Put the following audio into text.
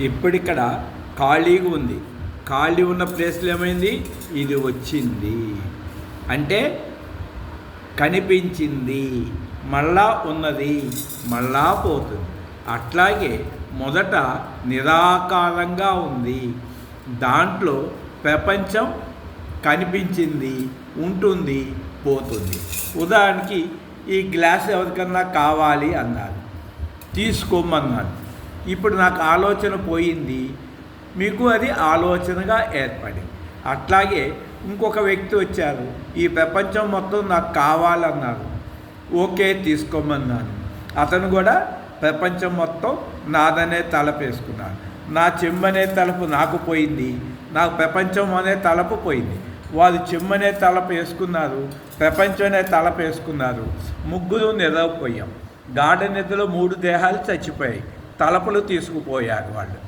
ఇప్పుడిక్కడ ఖాళీగా ఉంది. ఖాళీ ఉన్న ప్లేస్లో ఏమైంది? ఇది వచ్చింది అంటే కనిపించింది, మళ్ళా ఉన్నది, మళ్ళా పోతుంది. అట్లాగే మొదట నిరాకారంగా ఉంది, దాంట్లో ప్రపంచం కనిపించింది, ఉంటుంది, పోతుంది. ఉదాహరణకి ఈ గ్లాస్ ఎవరికన్నా కావాలి అన్నారు, తీసుకోమన్నాను. ఇప్పుడు నాకు ఆలోచన పోయింది, మీకు అది ఆలోచనగా ఏర్పడింది. అట్లాగే ఇంకొక వ్యక్తి వచ్చారు, ఈ ప్రపంచం మొత్తం నాకు కావాలన్నారు, ఓకే తీసుకోమన్నాను. అతను కూడా ప్రపంచం మొత్తం నాదనే తలపు వేసుకున్నాడు. నా చెమ్మనే తలపు నాకు పోయింది, నాకు ప్రపంచం అనే తలపు పోయింది. వారు చెమ్మనే తలపు వేసుకున్నారు, ప్రపంచం అనే తలపు వేసుకున్నారు. ముగ్గురు నిద్రపోయాం. గాఢ నిద్రలో 3 దేహాలు చచ్చిపోయాయి, తలపులు తీసుకుపోయారు వాళ్ళు.